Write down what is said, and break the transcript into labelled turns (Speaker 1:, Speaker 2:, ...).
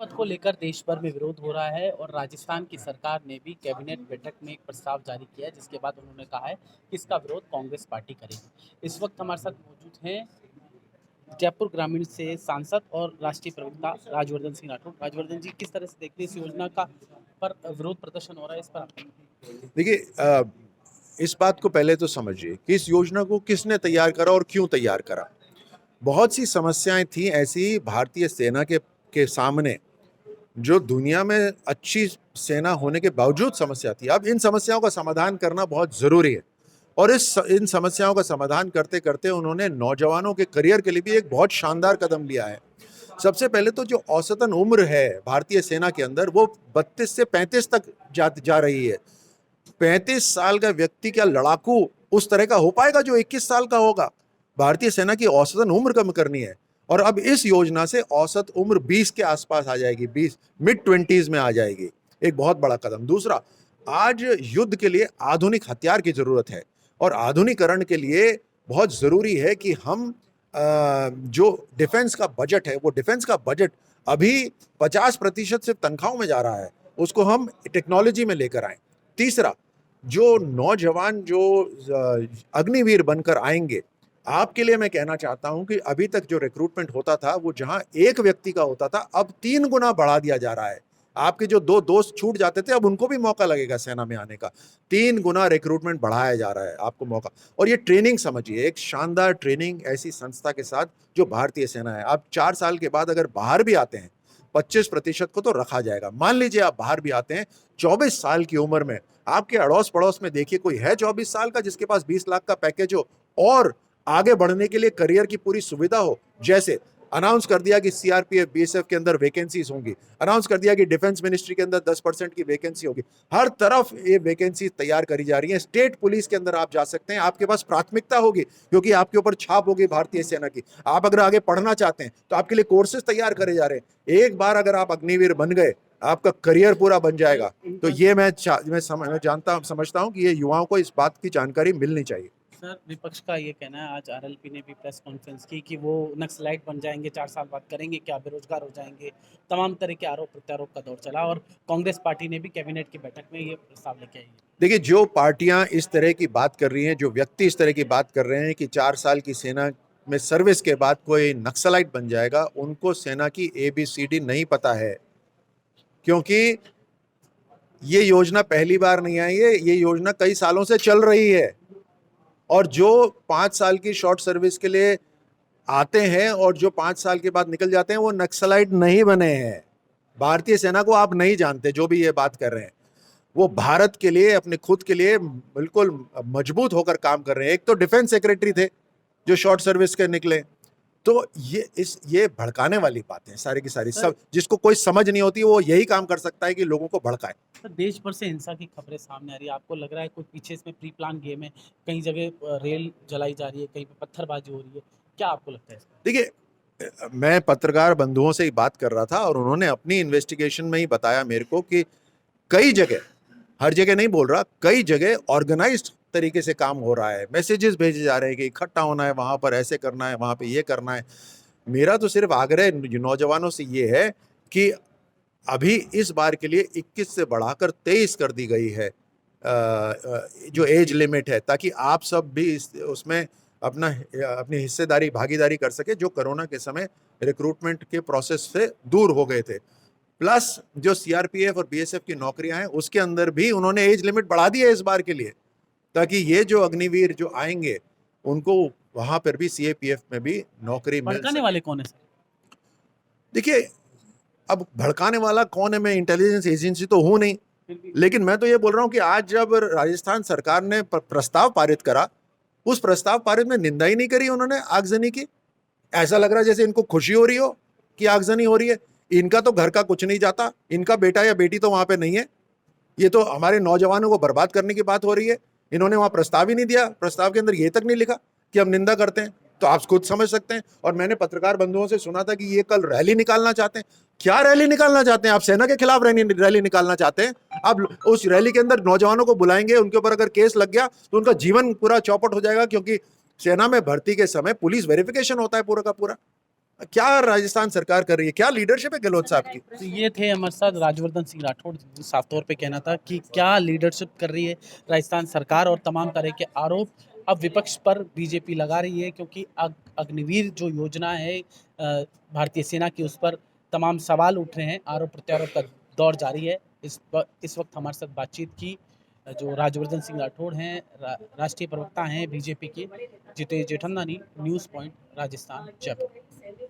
Speaker 1: पद को लेकर देश भर में विरोध हो रहा है और राजस्थान की सरकार ने भी कैबिनेट बैठक में एक प्रस्ताव जारी किया है, जिसके बाद उन्होंने कहा है कि इसका विरोध कांग्रेस पार्टी करेगी। इस वक्त हमारे साथ मौजूद हैं जयपुर ग्रामीण से सांसद और राष्ट्रीय प्रवक्ता राजवर्धन सिंह राठौर। राजवर्धन जी, किस तरह से देखते हैं इस योजना का पर विरोध प्रदर्शन हो रहा है इस पर?
Speaker 2: देखिए, इस बात को पहले तो समझिए कि इस योजना को किसने तैयार करा और क्यों तैयार करा। बहुत सी समस्याएं थी ऐसी भारतीय सेना के सामने, जो दुनिया में अच्छी सेना होने के बावजूद समस्या थी। अब इन समस्याओं का समाधान करना बहुत जरूरी है और इन समस्याओं का समाधान करते करते उन्होंने नौजवानों के करियर के लिए भी एक बहुत शानदार कदम लिया है। सबसे पहले तो जो औसतन उम्र है भारतीय सेना के अंदर, वो 32 से 35 तक जा रही है। 35 साल का व्यक्ति क्या लड़ाकू उस तरह का हो पाएगा जो 21 साल का होगा? भारतीय सेना की औसतन उम्र कम करनी है और अब इस योजना से औसत उम्र 20 के आसपास आ जाएगी, 20 मिड-20s में आ जाएगी। एक बहुत बड़ा कदम। दूसरा, आज युद्ध के लिए आधुनिक हथियार की जरूरत है और आधुनिकरण के लिए बहुत जरूरी है कि हम जो डिफेंस का बजट है, वो डिफेंस का बजट अभी 50% सिर्फ तनख्वाहों में जा रहा है, उसको हम टेक्नोलॉजी में लेकर आए। तीसरा, जो नौजवान जो अग्निवीर बनकर आएंगे, आपके लिए मैं कहना चाहता हूं कि अभी तक जो रिक्रूटमेंट होता था वो जहां एक व्यक्ति का होता था, अब 3 गुना बढ़ा दिया जा रहा है। आपके जो 2 दोस्त छूट जाते थे, अब उनको भी मौका लगेगा सेना में आने का। 3 गुना रिक्रूटमेंट बढ़ाया जा रहा है आपको मौका। और ये ट्रेनिंग समझिए, एक शानदार ट्रेनिंग ऐसी संस्था के साथ जो भारतीय सेना है। आप 4 साल के बाद अगर बाहर भी आते हैं, 25% को तो रखा जाएगा। मान लीजिए आप बाहर भी आते हैं 24 साल की उम्र में, आपके अड़ोस पड़ोस में देखिए कोई है 24 साल का जिसके पास 20 लाख का पैकेज हो और आगे बढ़ने के लिए करियर की पूरी सुविधा हो। जैसे अनाउंस कर दिया कि सीआरपीएफ बीएसएफ के अंदर वैकेंसीज होंगी, अनाउंस कर दिया कि डिफेंस मिनिस्ट्री के अंदर 10% की वैकेंसी होगी। हर तरफ ये वैकेंसी तैयार करी जा रही है। स्टेट पुलिस के अंदर आप जा सकते हैं, आपके पास प्राथमिकता होगी क्योंकि आपके ऊपर छाप होगी भारतीय सेना की। आप अगर आगे पढ़ना चाहते हैं तो आपके लिए कोर्सेज तैयार करे जा रहे हैं। एक बार अगर आप अग्निवीर बन गए, आपका करियर पूरा बन जाएगा। तो ये मैं समझता हूं कि ये युवाओं को इस बात की जानकारी मिलनी चाहिए।
Speaker 1: सर, विपक्ष का ये कहना है, आज आरएलपी ने भी प्रेस कॉन्फ्रेंस की कि वो नक्सलाइट बन जाएंगे, 4 साल बाद करेंगे क्या, बेरोजगार हो जाएंगे। तमाम तरह के आरोप प्रत्यारोप का दौर चला और कांग्रेस पार्टी ने भी कैबिनेट की बैठक में ये प्रस्ताव लेके आई है।
Speaker 2: देखिए, जो पार्टियां इस तरह की बात कर रही हैं, जो व्यक्ति इस तरह की बात कर रहे हैं कि 4 साल की सेना में सर्विस के बाद कोई नक्सलाइट बन जाएगा, उनको सेना की ABCD नहीं पता है। क्योंकि ये योजना पहली बार नहीं आई है, ये योजना कई सालों से चल रही है। और जो 5 साल की शॉर्ट सर्विस के लिए आते हैं और जो 5 साल के बाद निकल जाते हैं, वो नक्सलाइट नहीं बने हैं। भारतीय सेना को आप नहीं जानते, जो भी ये बात कर रहे हैं। वो भारत के लिए, अपने खुद के लिए बिल्कुल मजबूत होकर काम कर रहे हैं। एक तो डिफेंस सेक्रेटरी थे जो शॉर्ट सर्विस के निकले। तो ये भड़काने वाली बातें हैं सारी की सारी। सब जिसको कोई समझ नहीं होती वो यही काम कर सकता है कि लोगों को भड़काए।
Speaker 1: सर, देश भर से हिंसा की खबरें सामने आ रही है। आपको लग रहा है कोई पीछे इसमें प्री प्लान गेम है? कई जगह रेल जलाई जा रही है, कहीं पे पत्थरबाजी हो रही है। क्या आपको लगता है इसमें?
Speaker 2: देखिए, मैं पत्रकार बंधुओं से ही बात कर रहा था और उन्होंने अपनी इन्वेस्टिगेशन में ही बताया मेरे को कि कई जगह, हर जगह नहीं बोल रहा, कई जगह ऑर्गेनाइज्ड तरीके से काम हो रहा है। मैसेजेस भेजे जा रहे हैं कि इकट्ठा होना है, वहां पर ऐसे करना है, वहां पे ये करना है। मेरा तो सिर्फ आग्रह नौजवानों से ये है कि अभी इस बार के लिए 21 से बढ़ाकर 23 कर दी गई है जो एज लिमिट है, ताकि आप सब भी उसमें अपनी हिस्सेदारी, भागीदारी कर सके, जो कोरोना के समय रिक्रूटमेंट के प्रोसेस से दूर हो गए थे। प्लस जो सीआरपीएफ और बीएसएफ की नौकरियां हैं, उसके अंदर भी उन्होंने एज लिमिट बढ़ा दी है इस बार के लिए, ताकि ये जो अग्निवीर जो आएंगे उनको वहां पर भी सीएपीएफ में भी नौकरी मिल
Speaker 1: भड़काने
Speaker 2: सके।
Speaker 1: वाले कौन है सर?
Speaker 2: देखिए, अब भड़काने वाला कौन है, मैं इंटेलिजेंस एजेंसी तो हूं नहीं, लेकिन मैं तो ये बोल रहा हूं कि आज जब राजस्थान सरकार ने प्रस्ताव पारित करा, उस प्रस्ताव पारित में निंदा ही नहीं करी उन्होंने आगजनी की। ऐसा लग रहा है जैसे इनको खुशी हो रही हो कि आगजनी हो रही है। इनका तो घर का कुछ नहीं जाता, इनका बेटा या बेटी तो वहां पे नहीं है। ये तो हमारे नौजवानों को बर्बाद करने की बात हो रही है। इन्होंने वहां प्रस्ताव ही नहीं दिया, प्रस्ताव के अंदर ये तक नहीं लिखा कि हम निंदा करते हैं। तो आप खुद समझ सकते हैं। और मैंने पत्रकार बंधुओं से सुना था कि ये कल रैली निकालना चाहते हैं। क्या रैली निकालना चाहते हैं? आप सेना के खिलाफ रैली निकालना चाहते हैं? आप उस रैली के अंदर नौजवानों को बुलाएंगे, उनके ऊपर अगर केस लग गया तो उनका जीवन पूरा चौपट हो जाएगा, क्योंकि सेना में भर्ती के समय पुलिस वेरिफिकेशन होता है पूरा का पूरा। क्या राजस्थान सरकार कर रही है, क्या लीडरशिप है गहलोत साहब की?
Speaker 1: तो ये थे हमारे साथ राजवर्धन सिंह राठौड़, साफ तौर पे कहना था कि क्या लीडरशिप कर रही है राजस्थान सरकार, और तमाम तरह के आरोप अब विपक्ष पर बीजेपी लगा रही है, क्योंकि अग्निवीर जो योजना है भारतीय सेना की, उस पर तमाम सवाल उठ रहे हैं, आरोप प्रत्यारोप का दौर जारी है। इस वक्त हमारे साथ बातचीत की जो राजवर्धन सिंह राठौड़ हैं, राष्ट्रीय प्रवक्ता हैं बीजेपी के, जितेश जेठमलानी, न्यूज़ पॉइंट, राजस्थान, जयपुर।